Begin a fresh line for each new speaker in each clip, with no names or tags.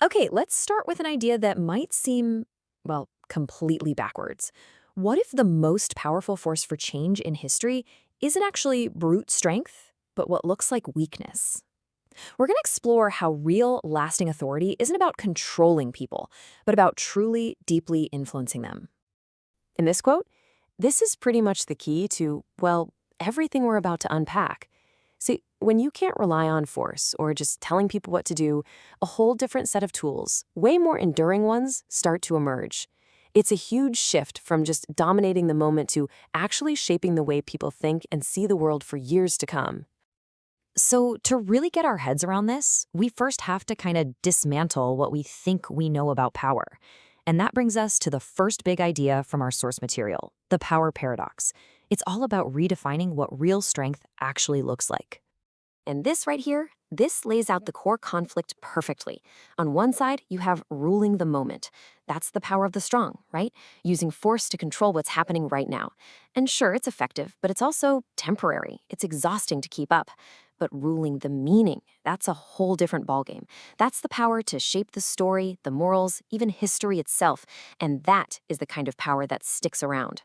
Okay, let's start with an idea that might seem, well, completely backwards. What if the most powerful force for change in history isn't actually brute strength, but what looks like weakness? We're going to explore how real, lasting authority isn't about controlling people, but about truly, deeply influencing them.
In this quote, this is pretty much the key to, well, everything we're about to unpack. See, when you can't rely on force or just telling people what to do, a whole different set of tools, way more enduring ones, start to emerge. It's a huge shift from just dominating the moment to actually shaping the way people think and see the world for years to come.
So, to really get our heads around this, we first have to kind of dismantle what we think we know about power. And that brings us to the first big idea from our source material, the power paradox. It's all about redefining what real strength actually looks like.
And this right here, this lays out the core conflict perfectly. On one side, you have ruling the moment. That's the power of the strong, right? Using force to control what's happening right now. And sure, it's effective, but it's also temporary. It's exhausting to keep up. But ruling the meaning, that's a whole different ballgame. That's the power to shape the story, the morals, even history itself. And that is the kind of power that sticks around.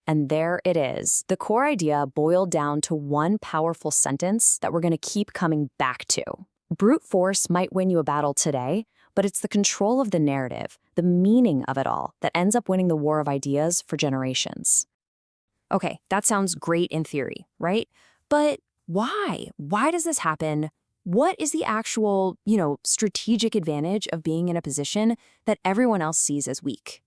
And there it is, the core idea boiled down to one powerful sentence that we're going to keep coming back to. Brute force might win you a battle today, but it's the control of the narrative, the meaning of it all, that ends up winning the war of ideas for generations. Okay, that sounds great in theory, right? But why? Why does this happen? What is the actual, strategic advantage of being in a position that everyone else sees as weak?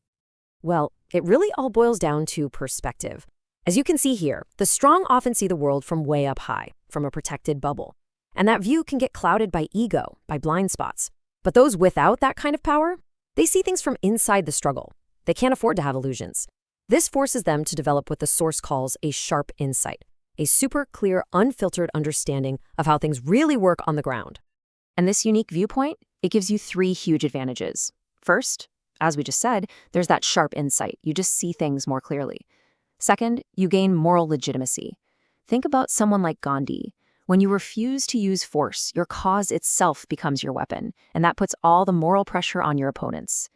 Well, it really all boils down to perspective. As you can see here, the strong often see the world from way up high, from a protected bubble. And that view can get clouded by ego, by blind spots. But those without that kind of power, they see things from inside the struggle. They can't afford to have illusions. This forces them to develop what the source calls a sharp insight, a super clear, unfiltered understanding of how things really work on the ground. And this unique viewpoint, it gives you three huge advantages. First, as we just said, there's that sharp insight. You just see things more clearly. Second, you gain moral legitimacy. Think about someone like Gandhi. When you refuse to use force, your cause itself becomes your weapon, and that puts all the moral pressure on your opponents.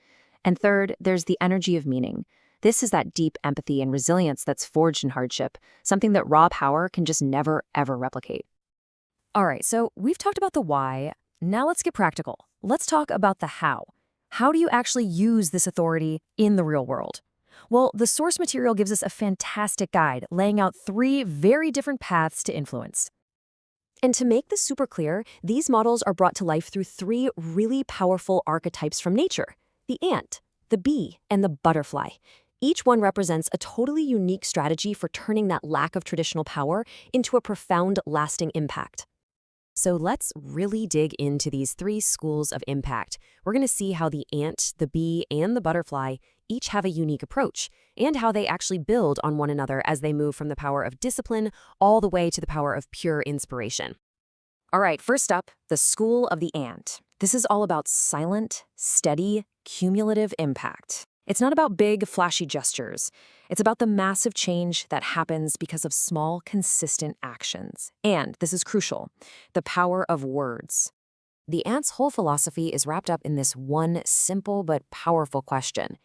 And third, there's the energy of meaning. This is that deep empathy and resilience that's forged in hardship, something that raw power can just never, ever replicate.
All right, so we've talked about the why. Now let's get practical. Let's talk about the how. How do you actually use this authority in the real world? Well, the source material gives us a fantastic guide, laying out three very different paths to influence.
And to make this super clear, these models are brought to life through three really powerful archetypes from nature: the ant, the bee, and the butterfly. Each one represents a totally unique strategy for turning that lack of traditional power into a profound, lasting impact. So let's really dig into these three schools of impact. We're going to see how the ant, the bee, and the butterfly each have a unique approach, and how they actually build on one another as they move from the power of discipline all the way to the power of pure inspiration. All right, first up, the school of the ant. This is all about silent, steady, cumulative impact. It's not about big, flashy gestures. It's about the massive change that happens because of small, consistent actions. And, this is crucial, the power of words. The ant's whole philosophy is wrapped up in this one simple but powerful question.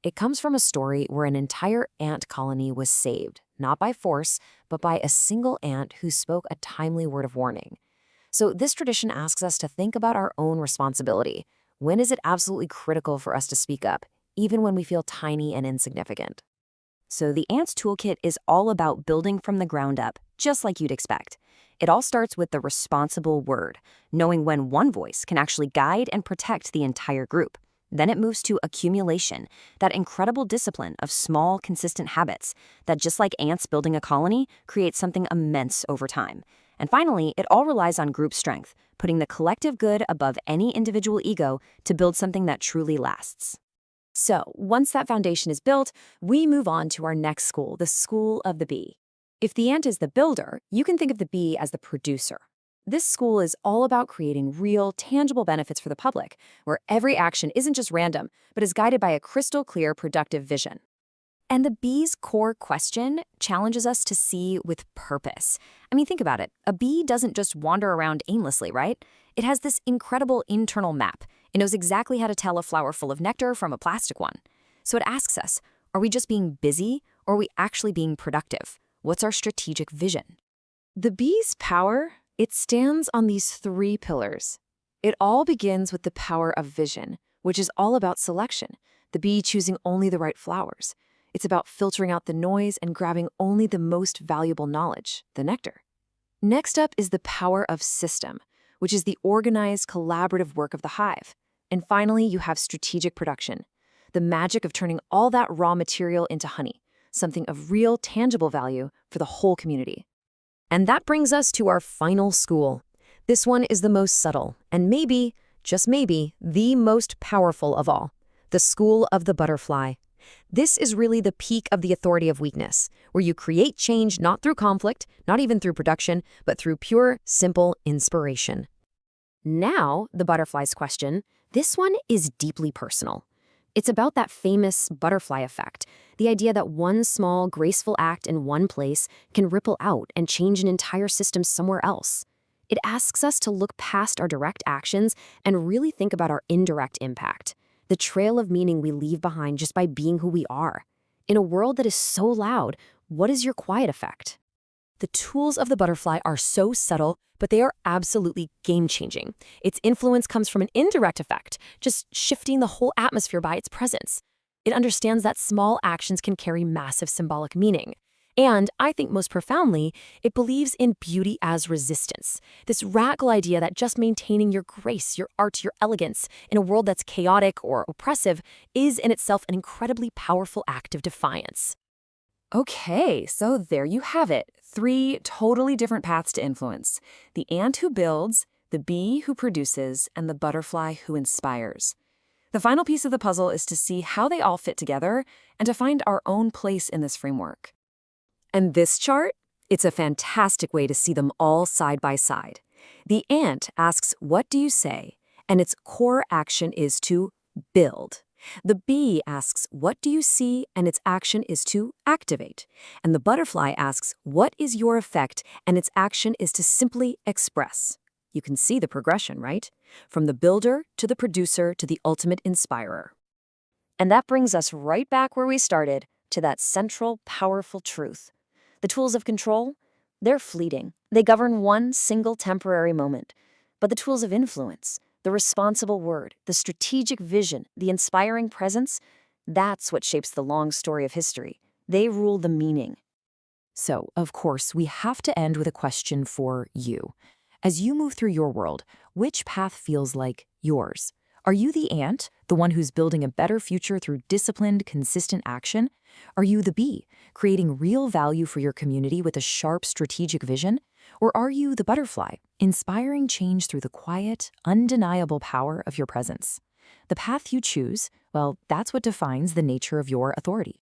It comes from a story where an entire ant colony was saved, not by force, but by a single ant who spoke a timely word of warning. So this tradition asks us to think about our own responsibility. When is it absolutely critical for us to speak up, even when we feel tiny and insignificant? So the Ants Toolkit is all about building from the ground up, just like you'd expect. It all starts with the responsible word, knowing when one voice can actually guide and protect the entire group. Then it moves to accumulation, that incredible discipline of small, consistent habits that, just like ants building a colony, create something immense over time. And finally, it all relies on group strength, putting the collective good above any individual ego to build something that truly lasts. So, once that foundation is built, we move on to our next school, the school of the bee. If the ant is the builder, you can think of the bee as the producer. This school is all about creating real, tangible benefits for the public, where every action isn't just random, but is guided by a crystal clear, productive vision. And the bee's core question challenges us to see with purpose. I mean, think about it. A bee doesn't just wander around aimlessly, right? It has this incredible internal map.
It knows exactly how to tell a flower full of nectar from a plastic one. So it asks us, are we just being busy or are we actually being productive? What's our strategic vision?
The bee's power, it stands on these three pillars. It all begins with the power of vision, which is all about selection, the bee choosing only the right flowers. It's about filtering out the noise and grabbing only the most valuable knowledge, the nectar. Next up is the power of system, which is the organized, collaborative work of the hive. And finally, you have strategic production, the magic of turning all that raw material into honey, something of real, tangible value for the whole community. And that brings us to our final school. This one is the most subtle, and maybe, just maybe, the most powerful of all, the school of the butterfly. This is really the peak of the authority of weakness, where you create change not through conflict, not even through production, but through pure, simple inspiration. Now, the butterfly's question, this one is deeply personal. It's about that famous butterfly effect, the idea that one small, graceful act in one place can ripple out and change an entire system somewhere else. It asks us to look past our direct actions and really think about our indirect impact, the trail of meaning we leave behind just by being who we are. In a world that is so loud, what is your quiet effect? The tools of the butterfly are so subtle, but they are absolutely game-changing. Its influence comes from an indirect effect, just shifting the whole atmosphere by its presence. It understands that small actions can carry massive symbolic meaning. And, I think most profoundly, it believes in beauty as resistance. This radical idea that just maintaining your grace, your art, your elegance in a world that's chaotic or oppressive is in itself an incredibly powerful act of defiance.
Okay, so there you have it. 3 totally different paths to influence. The ant who builds, the bee who produces, and the butterfly who inspires. The final piece of the puzzle is to see how they all fit together and to find our own place in this framework.
And this chart? It's a fantastic way to see them all side by side. The ant asks, "What do you say?" And its core action is to build. The bee asks, "What do you see?" And its action is to activate. And the butterfly asks, "What is your effect?" And its action is to simply express. You can see the progression, right? From the builder to the producer to the ultimate inspirer. And that brings us right back where we started, to that central, powerful truth. The tools of control, they're fleeting. They govern one single temporary moment. But the tools of influence, the responsible word, the strategic vision, the inspiring presence, that's what shapes the long story of history. They rule the meaning. So, of course, we have to end with a question for you. As you move through your world, which path feels like yours? Are you the ant, the one who's building a better future through disciplined, consistent action? Are you the bee, creating real value for your community with a sharp, strategic vision? Or are you the butterfly, inspiring change through the quiet, undeniable power of your presence? The path you choose, well, that's what defines the nature of your authority.